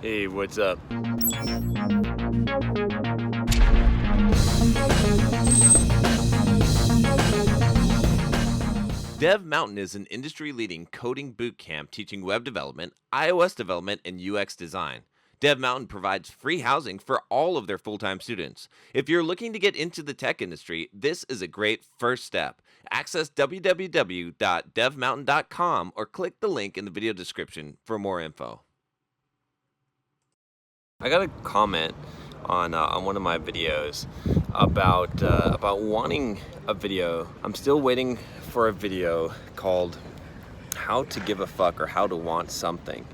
Hey, what's up? Dev Mountain is an industry-leading coding bootcamp teaching web development, iOS development, and UX design. Dev Mountain provides free housing for all of their full-time students. If you're looking to get into the tech industry, this is a great first step. Access www.devmountain.com or click the link in the video description for more info. I got a comment on one of my videos about wanting a video. I'm still waiting for a video called "How to Give a Fuck" or "How to Want Something."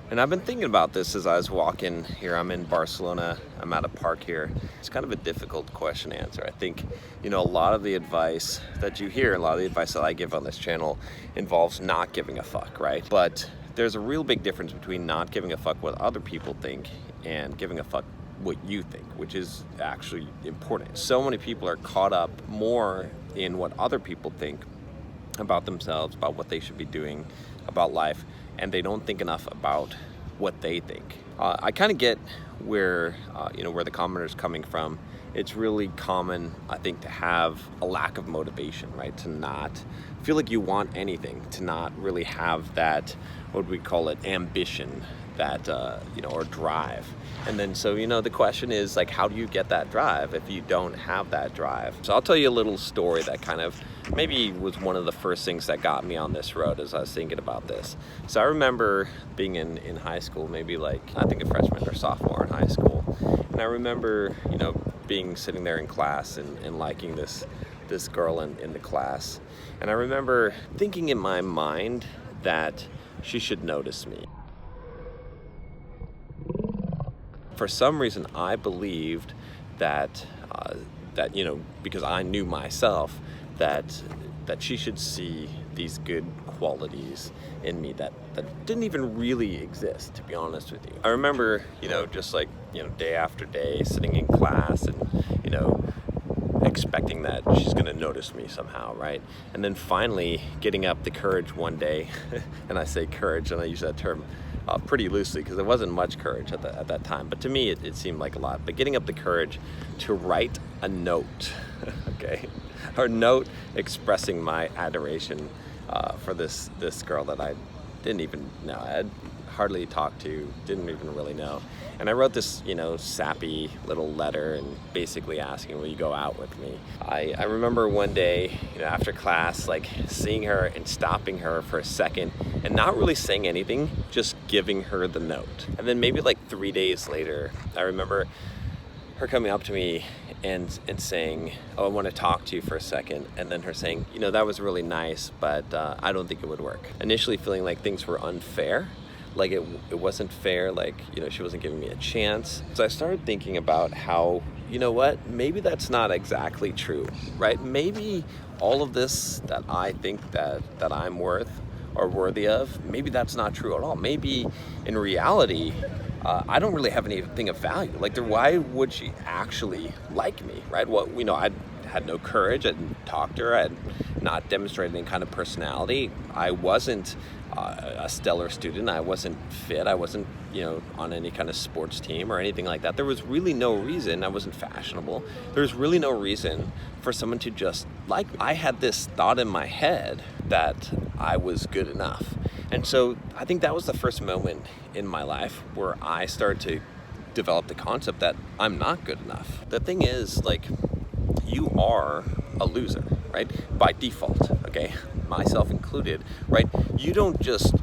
And I've been thinking about this as I was walking here. I'm in Barcelona. I'm at a park here. It's kind of a difficult question to answer. I think, a lot of the advice that you hear, a lot of the advice that I give on this channel involves not giving a fuck, right? But there's a real big difference between not giving a fuck what other people think and giving a fuck what you think, which is actually important. So many people are caught up more in what other people think about themselves, about what they should be doing, about life, and they don't think enough about what they think. I kind of get where the commenter is coming from. It's really common, I think, to have a lack of motivation, right? To not feel like you want anything, to not really have that, what we call it, ambition, that or drive. And then so the question is, like, how do you get that drive if you don't have that drive? So I'll tell you a little story that kind of maybe was one of the first things that got me on this road as I was thinking about this. So I remember being in high school, maybe like I think a freshman or sophomore in high school, and I remember being sitting there in class and liking this girl in the class, and I remember thinking in my mind that she should notice me. For some reason, I believed that because I knew myself, that she should see these good qualities in me that didn't even really exist, to be honest with you. I remember, just like, day after day sitting in class and, expecting that she's gonna notice me somehow, right? And then finally getting up the courage one day, and I say courage, and I use that term pretty loosely because there wasn't much courage at that time, but to me it seemed like a lot. But getting up the courage to write a note, okay, or note expressing my adoration for this girl that I didn't even know, I'd hardly talked to, didn't even really know. And I wrote this, sappy little letter and basically asking, will you go out with me? I remember one day, after class, like seeing her and stopping her for a second and not really saying anything, just giving her the note. And then maybe like 3 days later, I remember her coming up to me and saying, oh, I want to talk to you for a second. And then her saying, that was really nice, but I don't think it would work. Initially feeling like things were unfair, like it wasn't fair, like, she wasn't giving me a chance. So I started thinking about how, maybe that's not exactly true, right? Maybe all of this that I think that I'm worth or worthy of, maybe that's not true at all. Maybe in reality, I don't really have anything of value. Like, why would she actually like me, right? Well, I had no courage. I didn't talk to her. I had not demonstrated any kind of personality. I wasn't a stellar student. I wasn't fit. I wasn't, on any kind of sports team or anything like that. There was really no reason. I wasn't fashionable. There was really no reason for someone to just like me. I had this thought in my head that I was good enough. And so I think that was the first moment in my life where I started to develop the concept that I'm not good enough. The thing is, like, you are a loser, right? By default, okay? Myself included, right? You don't just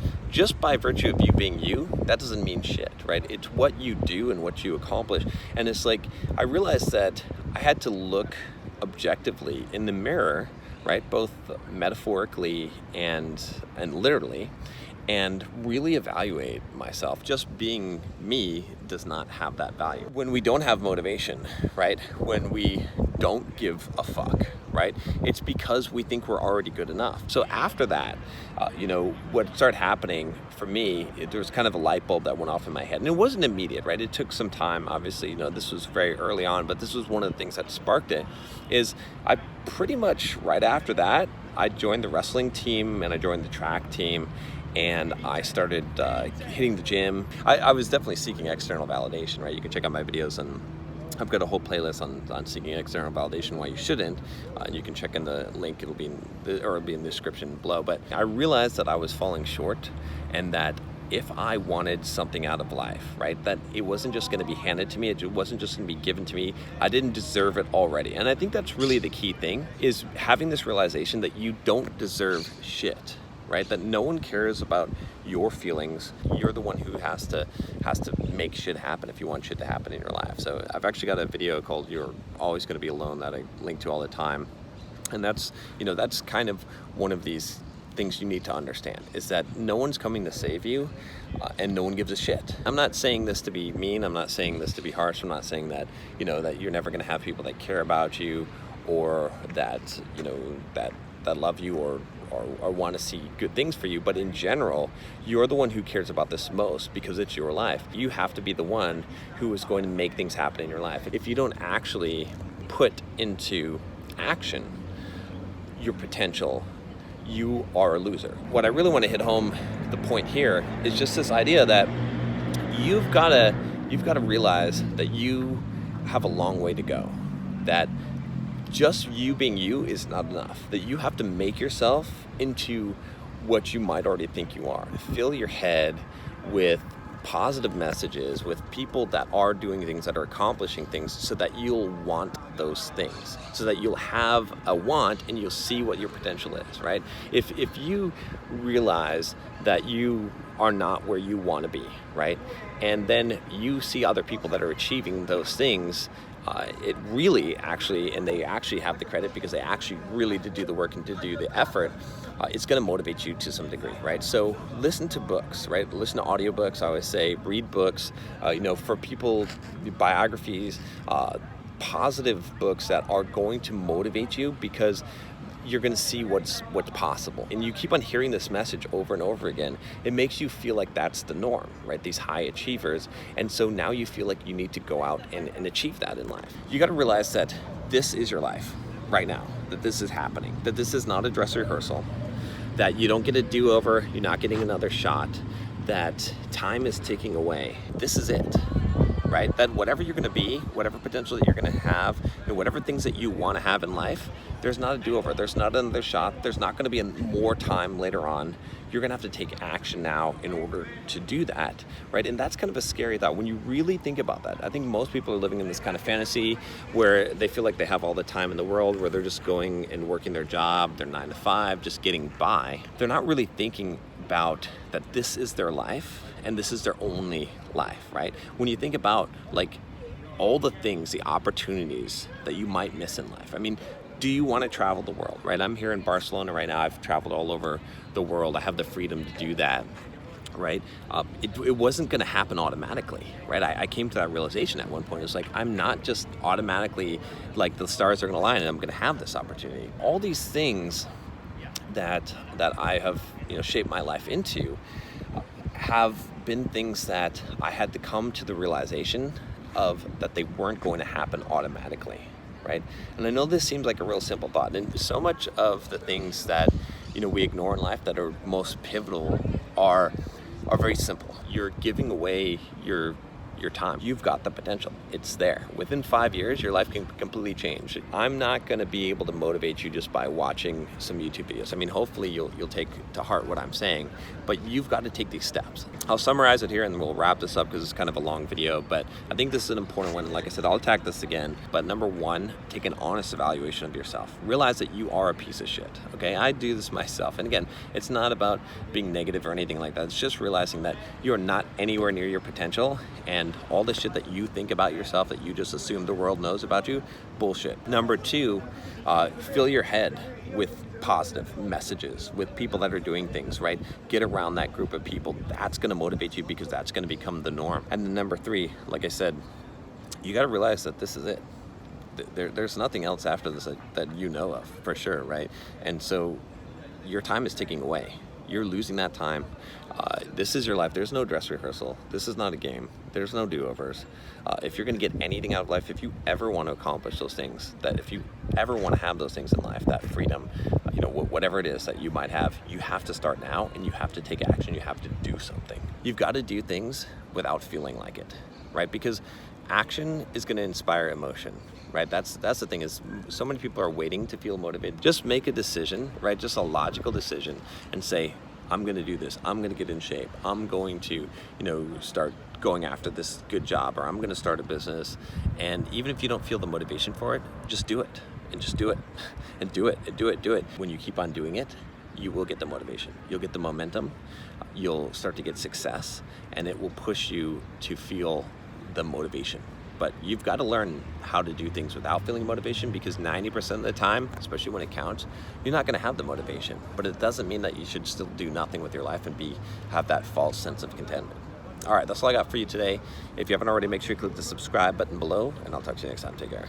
by virtue of you being you, that doesn't mean shit, right? It's what you do and what you accomplish. And it's like, I realized that I had to look objectively in the mirror, right? Both metaphorically and literally, and really evaluate myself. Just being me does not have that value. When we don't have motivation, right? When we don't give a fuck, right? It's because we think we're already good enough. So after that, what started happening for me, there was kind of a light bulb that went off in my head. And it wasn't immediate, right? It took some time, obviously, this was very early on, but this was one of the things that sparked it, is I pretty much right after that, I joined the wrestling team and I joined the track team. and I started hitting the gym. I was definitely seeking external validation, right? You can check out my videos, and I've got a whole playlist on seeking external validation, why you shouldn't. And you can check in the link, it'll be in the description below. But I realized that I was falling short, and that if I wanted something out of life, right, that it wasn't just going to be handed to me, it wasn't just going to be given to me, I didn't deserve it already. And I think that's really the key thing, is having this realization that you don't deserve shit, right? That no one cares about your feelings. You're the one who has to make shit happen if you want shit to happen in your life. So I've actually got a video called "You're Always Going to Be Alone" that I link to all the time. And that's kind of one of these things you need to understand, is that no one's coming to save you, and no one gives a shit. I'm not saying this to be mean, I'm not saying this to be harsh, I'm not saying that, that you're never gonna have people that care about you, or that, that love you, or want to see good things for you. But in general, you're the one who cares about this most, because it's your life. You have to be the one who is going to make things happen in your life. If you don't actually put into action your potential, you are a loser. What I really want to hit home the point here is just this idea that you've got to realize that you have a long way to go, that just you being you is not enough, that you have to make yourself into what you might already think you are. Fill your head with positive messages, with people that are doing things, that are accomplishing things, so that you'll want those things, so that you'll have a want and you'll see what your potential is, right? If you realize that you are not where you want to be, right, and then you see other people that are achieving those things, it really actually, and they actually have the credit because they actually really did do the work and did do the effort, it's going to motivate you to some degree, right? So listen to books, right? Listen to audiobooks. I always say read books, for people, biographies, positive books that are going to motivate you, because you're going to see what's possible. And you keep on hearing this message over and over again. It makes you feel like that's the norm, right? These high achievers. And so now you feel like you need to go out and achieve that in life. You got to realize that this is your life right now, that this is happening, that this is not a dress rehearsal, that you don't get a do-over, you're not getting another shot, that time is ticking away. This is it. Right? That whatever you're going to be, whatever potential that you're going to have, and whatever things that you want to have in life, there's not a do-over. There's not another shot. There's not going to be more time later on. You're going to have to take action now in order to do that, right? And that's kind of a scary thought when you really think about that. I think most people are living in this kind of fantasy where they feel like they have all the time in the world, where they're just going and working their job, their 9 to 5, just getting by. They're not really thinking about that this is their life, and this is their only life, right? When you think about like all the things, the opportunities that you might miss in life. I mean, do you want to travel the world, right? I'm here in Barcelona right now. I've traveled all over the world. I have the freedom to do that, right? It wasn't going to happen automatically, right? I came to that realization at one point. It's like, I'm not just automatically like the stars are going to align and I'm going to have this opportunity. All these things that I have, shaped my life into have been things that I had to come to the realization of, that they weren't going to happen automatically, right? And I know this seems like a real simple thought, and so much of the things that we ignore in life that are most pivotal are very simple. You're giving away your time. You've got the potential. It's there. Within 5 years, your life can completely change. I'm not going to be able to motivate you just by watching some YouTube videos. I mean, hopefully you'll take to heart what I'm saying, but you've got to take these steps. I'll summarize it here and we'll wrap this up because it's kind of a long video, but I think this is an important one. Like I said, I'll attack this again, but number one, take an honest evaluation of yourself. Realize that you are a piece of shit, okay? I do this myself. And again, it's not about being negative or anything like that. It's just realizing that you're not anywhere near your potential, and all the shit that you think about yourself, that you just assume the world knows about you, bullshit. Number two, fill your head with positive messages, with people that are doing things, right? Get around that group of people. That's going to motivate you, because that's going to become the norm. And then number three, like I said, you got to realize that this is it. There's nothing else after this that you know of, for sure, right? And so your time is ticking away. You're losing that time. This is your life. There's no dress rehearsal. This is not a game. There's no do-overs. If you're going to get anything out of life, if you ever want to accomplish those things, that if you ever want to have those things in life, that freedom, whatever it is that you might have, you have to start now, and you have to take action. You have to do something. You've got to do things without feeling like it, right? Because action is going to inspire emotion, right? That's the thing, is so many people are waiting to feel motivated. Just make a decision, right? Just a logical decision, and say, I'm going to do this. I'm going to get in shape. I'm going to, start going after this good job, or I'm going to start a business. And even if you don't feel the motivation for it, just do it, and just do it, and do it, and do it, do it. When you keep on doing it, you will get the motivation. You'll get the momentum. You'll start to get success, and it will push you to feel the motivation. But you've got to learn how to do things without feeling motivation, because 90% of the time, especially when it counts, you're not going to have the motivation. But it doesn't mean that you should still do nothing with your life and have that false sense of contentment. All right, that's all I got for you today. If you haven't already, make sure you click the subscribe button below, and I'll talk to you next time. Take care.